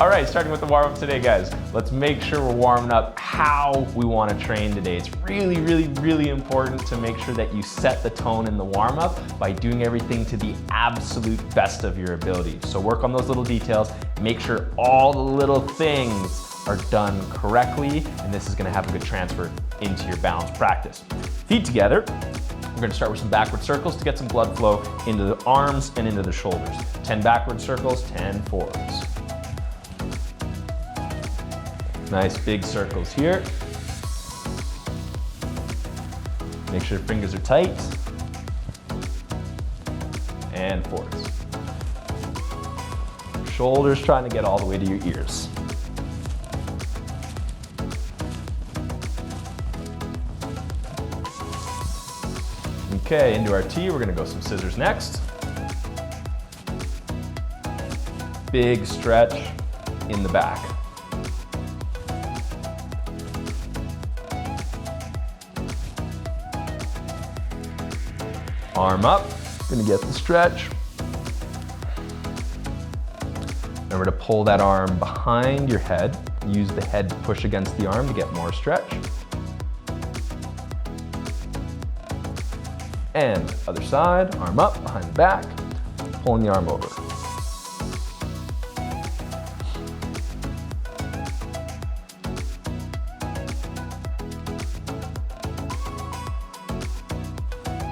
All right, starting with the warm-up today, guys. Let's make sure we're warming up how we want to train today. It's really, really, really important to make sure that you set the tone in the warm-up by doing everything to the absolute best of your ability. So work on those little details, make sure all the little things are done correctly, and this is gonna have a good transfer into your balance practice. Feet together. We're gonna start with some backward circles to get some blood flow into the arms and into the shoulders. 10 backward circles, 10 forwards. Nice big circles here. Make sure your fingers are tight. And forwards. Shoulders trying to get all the way to your ears. Okay, into our T, we're gonna go some scissors next. Big stretch in the back. Arm up, gonna get the stretch. Remember to pull that arm behind your head. Use the head to push against the arm to get more stretch. And other side, arm up, behind the back, pulling the arm over.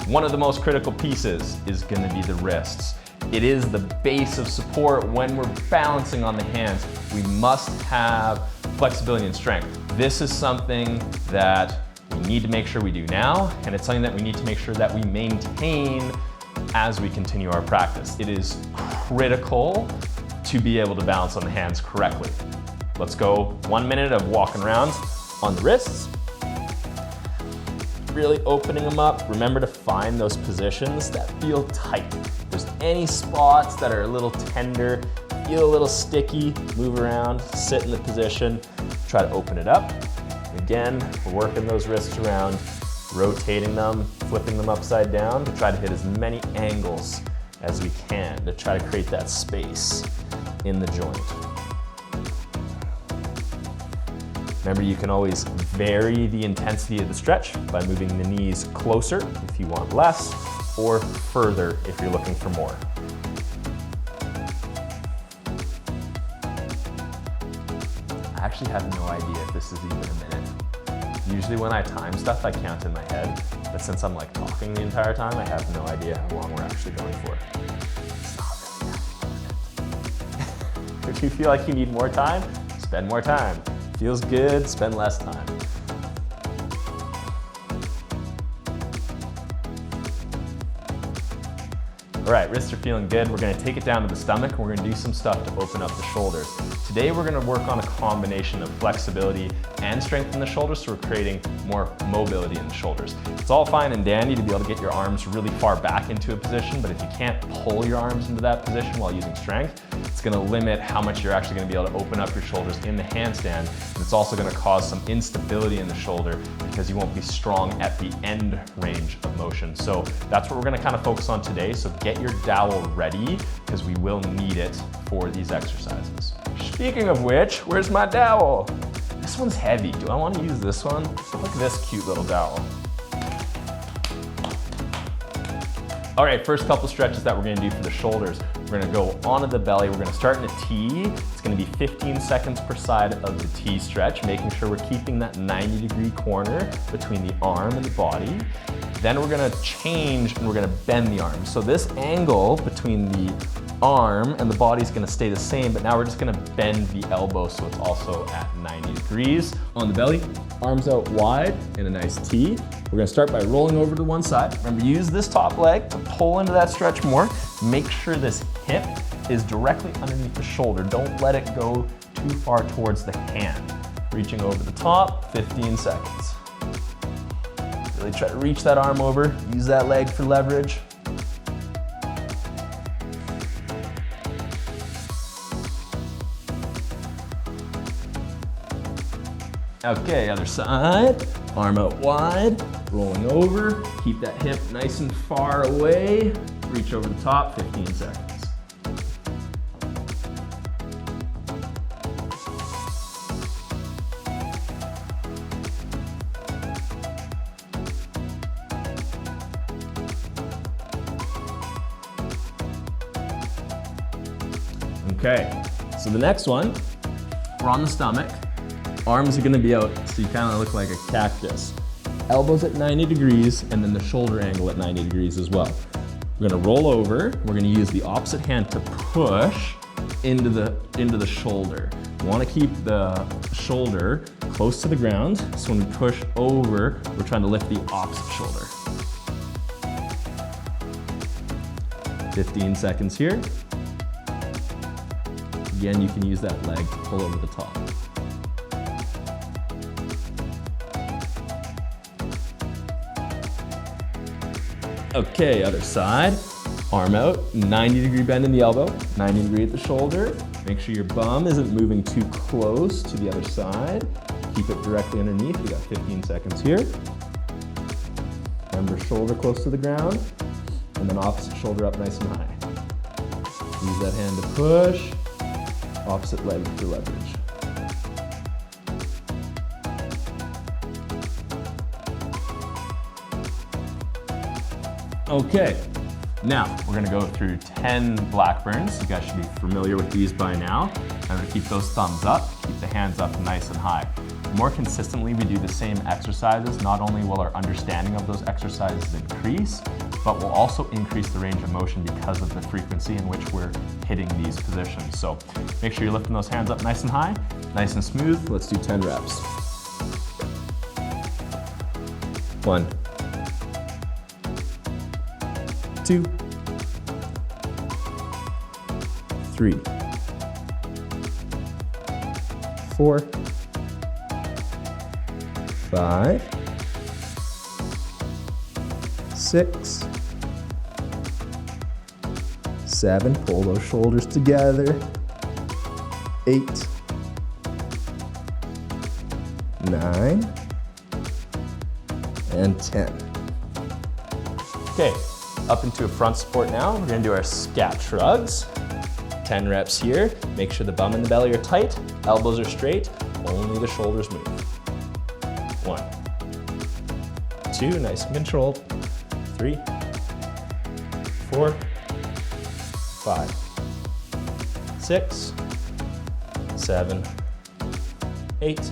One of the most critical pieces is going to be the wrists. It is the base of support when we're balancing on the hands. We must have flexibility and strength. This is something that we need to make sure we do now, and it's something that we need to make sure that we maintain as we continue our practice. It is critical to be able to balance on the hands correctly. Let's go 1 minute of walking around on the wrists. Really opening them up. Remember to find those positions that feel tight. If there's any spots that are a little tender, feel a little sticky, move around, sit in the position, try to open it up. Again, we're working those wrists around, rotating them, flipping them upside down to try to hit as many angles as we can to try to create that space in the joint. Remember, you can always vary the intensity of the stretch by moving the knees closer if you want less, or further if you're looking for more. I actually have no idea if this is even a minute. Usually when I time stuff, I count in my head, but since I'm like talking the entire time, I have no idea how long we're actually going for. It's not really that important. If you feel like you need more time, spend more time. Feels good, spend less time. All right, wrists are feeling good. We're gonna take it down to the stomach and we're gonna do some stuff to open up the shoulders. Today we're gonna work on a combination of flexibility and strength in the shoulders, so we're creating more mobility in the shoulders. It's all fine and dandy to be able to get your arms really far back into a position, but if you can't pull your arms into that position while using strength, it's gonna limit how much you're actually gonna be able to open up your shoulders in the handstand, and it's also gonna cause some instability in the shoulder because you won't be strong at the end range of motion. So that's what we're gonna kind of focus on today. So get your dowel ready because we will need it for these exercises. Speaking of which, where's my dowel? This one's heavy. Do I want to use this one? Look at this cute little dowel. All right, first couple stretches that we're gonna do for the shoulders. We're gonna go onto the belly. We're gonna start in a T. It's gonna be 15 seconds per side of the T stretch, making sure we're keeping that 90-degree corner between the arm and the body. Then we're gonna change and we're gonna bend the arm. So this angle between the arm and the body is gonna stay the same, but now we're just gonna bend the elbow so it's also at 90 degrees. On the belly, arms out wide in a nice T. We're gonna start by rolling over to one side. Remember, use this top leg to pull into that stretch more. Make sure this hip is directly underneath the shoulder. Don't let it go too far towards the hand. Reaching over the top, 15 seconds. Really try to reach that arm over, use that leg for leverage. Okay, other side, arm out wide, rolling over, keep that hip nice and far away, reach over the top, 15 seconds. Okay, so the next one, we're on the stomach. Arms are gonna be out, so you kind of look like a cactus. Elbows at 90 degrees, and then the shoulder angle at 90 degrees as well. We're gonna roll over. We're gonna use the opposite hand to push into the shoulder. You wanna keep the shoulder close to the ground, so when we push over, we're trying to lift the opposite shoulder. 15 seconds here. Again, you can use that leg to pull over the top. Okay, other side. Arm out, 90-degree bend in the elbow, 90 degree at the shoulder. Make sure your bum isn't moving too close to the other side. Keep it directly underneath. We got 15 seconds here. Remember, shoulder close to the ground, and then opposite shoulder up nice and high. Use that hand to push, opposite leg for leverage. Okay, now we're gonna go through 10 black burns. You guys should be familiar with these by now. Remember to keep those thumbs up, keep the hands up nice and high. The more consistently we do the same exercises, not only will our understanding of those exercises increase, but we'll also increase the range of motion because of the frequency in which we're hitting these positions. So make sure you're lifting those hands up nice and high, nice and smooth. Let's do 10 reps. 1, 2, 3, 4, 5, 6, 7, pull those shoulders together, 8, 9, and 10. Okay, up into a front support now. We're gonna do our scat shrugs. 10 reps here. Make sure the bum and the belly are tight, elbows are straight, only the shoulders move. 1, 2, nice and controlled. 3, 4, 5, 6, 7, 8,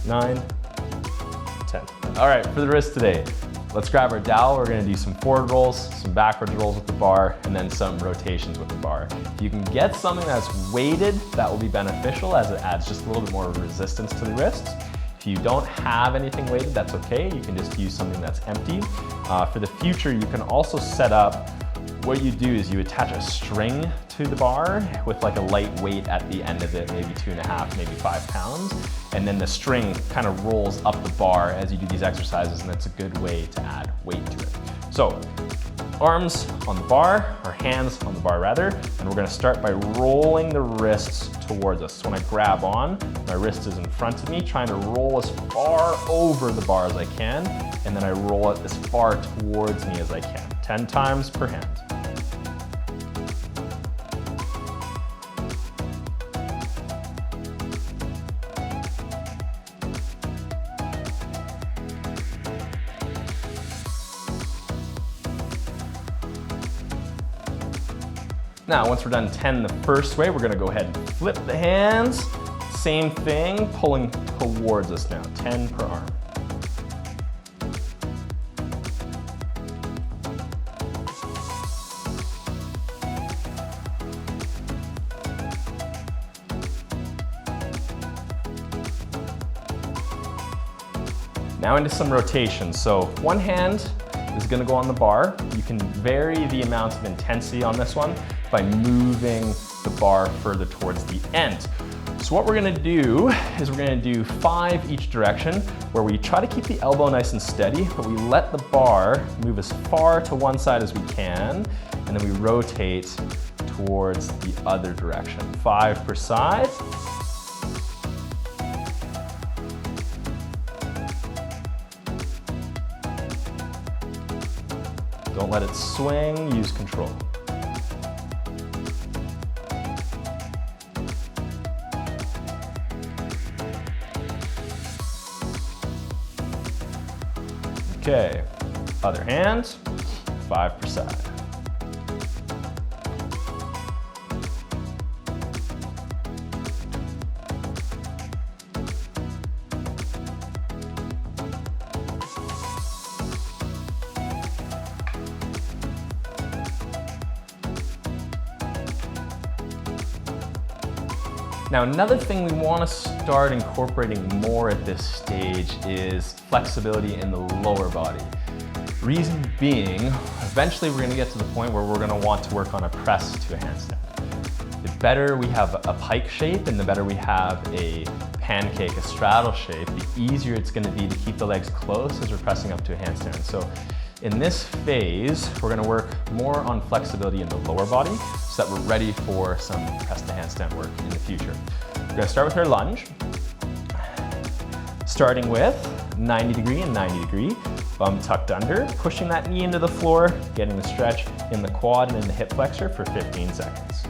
9, 10. All right, for the wrist today, let's grab our dowel. We're gonna do some forward rolls, some backwards rolls with the bar, and then some rotations with the bar. If you can get something that's weighted, that will be beneficial as it adds just a little bit more resistance to the wrists. If you don't have anything weighted, that's okay. You can just use something that's empty. For the future, you can also set up, what you do is you attach a string to the bar with like a light weight at the end of it, maybe 2.5, maybe 5 pounds. And then the string kind of rolls up the bar as you do these exercises, and that's a good way to add weight to it. So, arms on the bar, or hands on the bar rather, and we're gonna start by rolling the wrists towards us. So when I grab on, my wrist is in front of me, trying to roll as far over the bar as I can, and then I roll it as far towards me as I can. 10 times per hand. Now, once we're done 10 the first way, we're gonna go ahead and flip the hands. Same thing, pulling towards us now, 10 per arm. Now into some rotations. So one hand is gonna go on the bar. You can vary the amount of intensity on this one by moving the bar further towards the end. So what we're gonna do is we're gonna do 5 each direction, where we try to keep the elbow nice and steady, but we let the bar move as far to one side as we can, and then we rotate towards the other direction. 5 per side. Don't let it swing, use control. Okay, other hand, 5 per side. Now, another thing we want to start incorporating more at this stage is flexibility in the lower body. Reason being, eventually we're going to get to the point where we're going to want to work on a press to a handstand. The better we have a pike shape and the better we have a pancake, a straddle shape, the easier it's going to be to keep the legs close as we're pressing up to a handstand. So in this phase, we're going to work more on flexibility in the lower body so that we're ready for some press to handstand work in the future. We're going to start with our lunge, starting with 90 degree and 90 degree, bum tucked under, pushing that knee into the floor, getting the stretch in the quad and in the hip flexor for 15 seconds.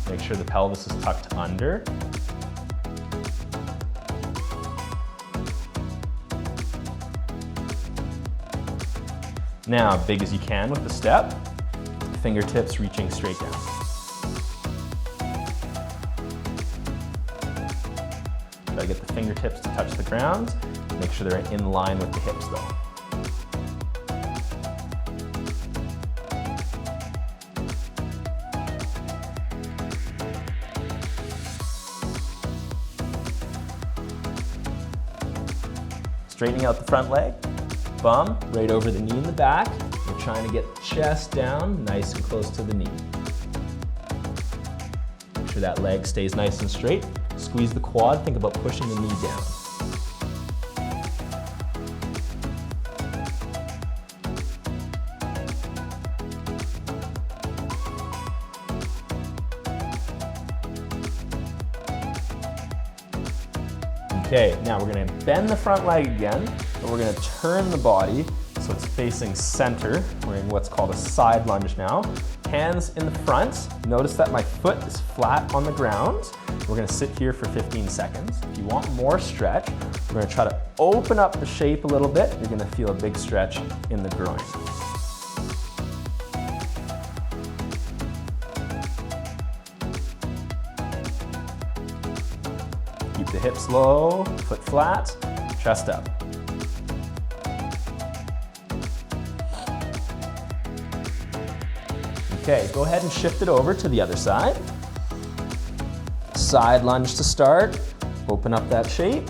Make sure the pelvis is tucked under. Now, big as you can with the step, fingertips reaching straight down. Try to get the fingertips to touch the ground. Make sure they're in line with the hips though. Straightening out the front leg. Bum right over the knee in the back. We're trying to get the chest down nice and close to the knee. Make sure that leg stays nice and straight. Squeeze the quad, think about pushing the knee down. Okay, now we're going to bend the front leg again, and we're going to turn the body so it's facing center. We're in what's called a side lunge now. Hands in the front. Notice that my foot is flat on the ground. We're going to sit here for 15 seconds. If you want more stretch, we're going to try to open up the shape a little bit. You're going to feel a big stretch in the groin. Keep the hips low, foot flat, chest up. Okay, go ahead and shift it over to the other side. Side lunge to start. Open up that shape.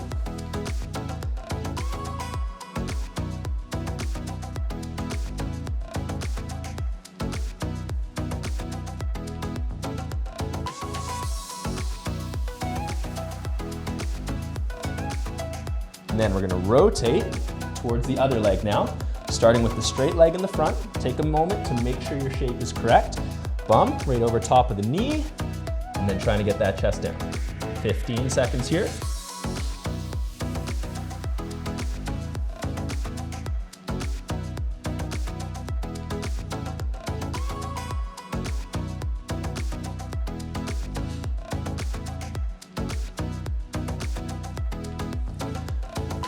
And then we're going to rotate towards the other leg now, starting with the straight leg in the front. Take a moment to make sure your shape is correct. Bum right over top of the knee, and then trying to get that chest down. 15 seconds here.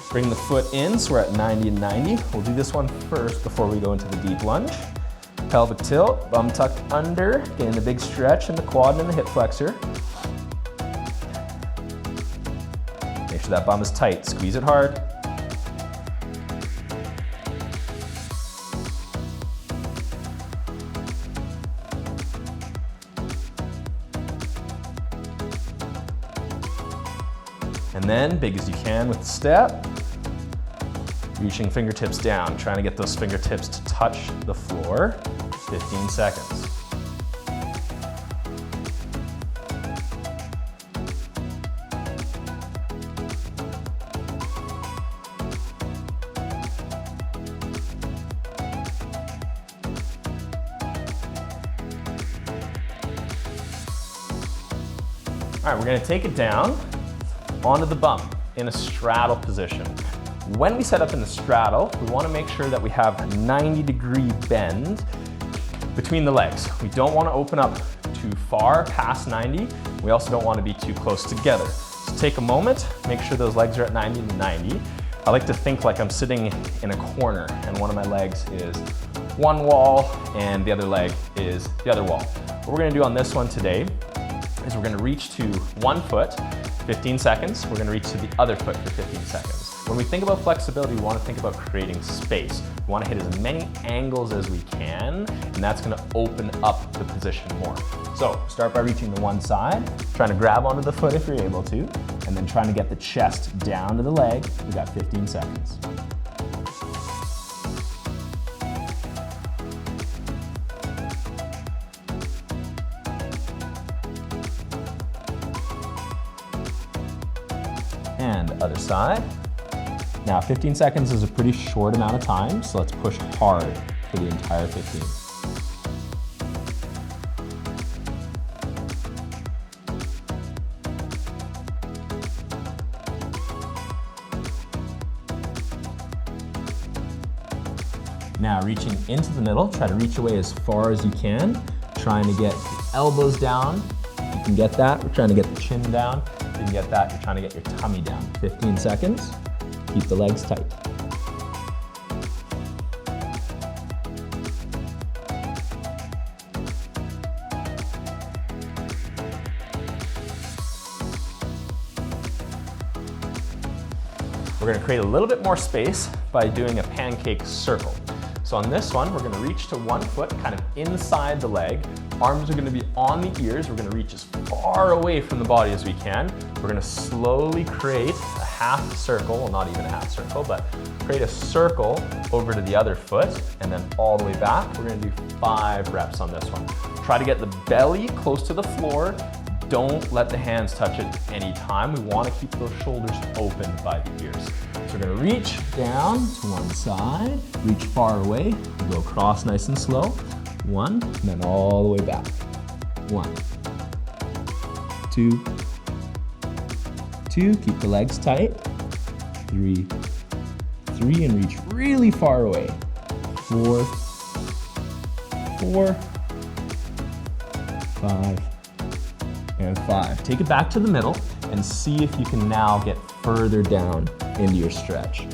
Bring the foot in, so we're at 90 and 90. We'll do this one first before we go into the deep lunge. Pelvic tilt, bum tucked under, getting the big stretch in the quad and the hip flexor. Make sure that bum is tight, squeeze it hard. And then, big as you can with the step. Reaching fingertips down, trying to get those fingertips to touch the floor. 15 seconds. All right, we're going to take it down onto the bum in a straddle position. When we set up in the straddle, we want to make sure that we have a 90-degree bend between the legs. We don't want to open up too far past 90. We also don't want to be too close together. So take a moment, make sure those legs are at 90 to 90. I like to think like I'm sitting in a corner and one of my legs is one wall and the other leg is the other wall. What we're going to do on this one today is we're going to reach to one foot, 15 seconds. We're going to reach to the other foot for 15 seconds. When we think about flexibility, we want to think about creating space. We want to hit as many angles as we can, and that's going to open up the position more. So start by reaching to one side, trying to grab onto the foot if you're able to, and then trying to get the chest down to the leg. We got 15 seconds. And other side. Now 15 seconds is a pretty short amount of time, so let's push hard for the entire 15. Now reaching into the middle, try to reach away as far as you can, trying to get the elbows down. If you can get that, we're trying to get the chin down. If you can get that, you're trying to get your tummy down. 15 seconds, keep the legs tight. We're gonna create a little bit more space by doing a pancake circle. So on this one, we're gonna reach to one foot, kind of inside the leg. Arms are gonna be on the ears. We're gonna reach as far away from the body as we can. We're gonna slowly create a half circle, well, not even a half circle, but create a circle over to the other foot and then all the way back. We're gonna do 5 reps on this one. Try to get the belly close to the floor. Don't let the hands touch it any time. We want to keep those shoulders open by the ears. So we're going to reach down to one side, reach far away, go across nice and slow. 1, and then all the way back. 1, 2, 2, keep the legs tight. 3, 3, and reach really far away. 4, 4, 5, and 5. Take it back to the middle and see if you can now get further down into your stretch.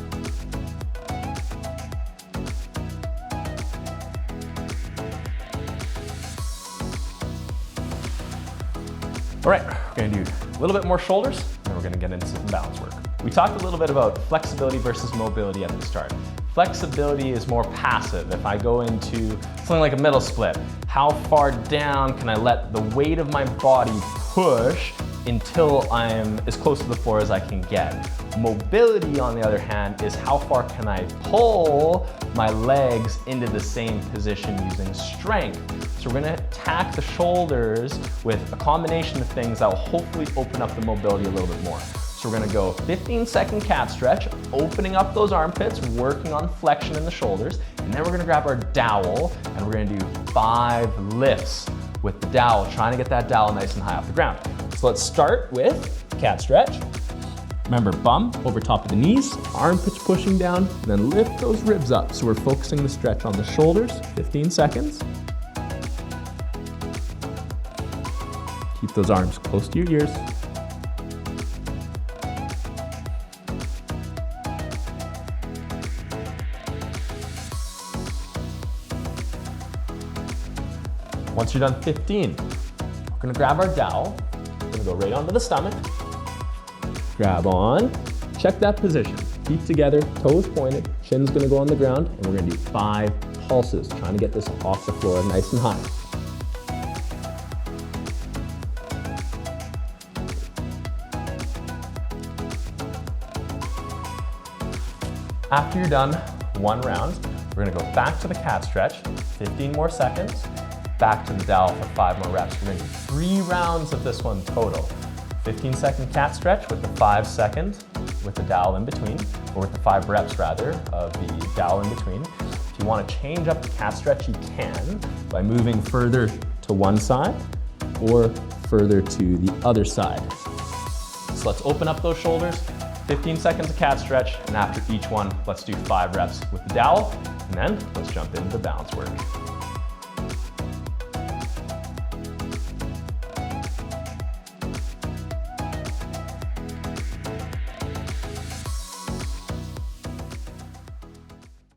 All right, we're gonna do a little bit more shoulders, and then we're gonna get into some balance work. We talked a little bit about flexibility versus mobility at the start. Flexibility is more passive. If I go into something like a middle split, how far down can I let the weight of my body push until I'm as close to the floor as I can get? Mobility, on the other hand, is how far can I pull my legs into the same position using strength. So we're gonna attack the shoulders with a combination of things that will hopefully open up the mobility a little bit more. So we're gonna go 15-second cat stretch, opening up those armpits, working on flexion in the shoulders, and then we're gonna grab our dowel, and we're gonna do 5 lifts with the dowel, trying to get that dowel nice and high off the ground. So let's start with cat stretch. Remember, bum over top of the knees, armpits pushing down, and then lift those ribs up. So we're focusing the stretch on the shoulders, 15 seconds. Keep those arms close to your ears. Once you're done 15, we're gonna grab our dowel. We're gonna go right onto the stomach. Grab on, check that position. Feet together, toes pointed, chin's gonna go on the ground, and we're gonna do 5 pulses, trying to get this off the floor nice and high. After you're done 1 round, we're gonna go back to the cat stretch, 15 more seconds, back to the dowel for 5 more reps. We're gonna do 3 rounds of this one total. 15-second cat stretch with the 5 seconds with the dowel in between, or with the 5 reps rather of the dowel in between. If you wanna change up the cat stretch, you can by moving further to one side or further to the other side. So let's open up those shoulders, 15 seconds of cat stretch, and after each one, let's do 5 reps with the dowel, and then let's jump into the balance work.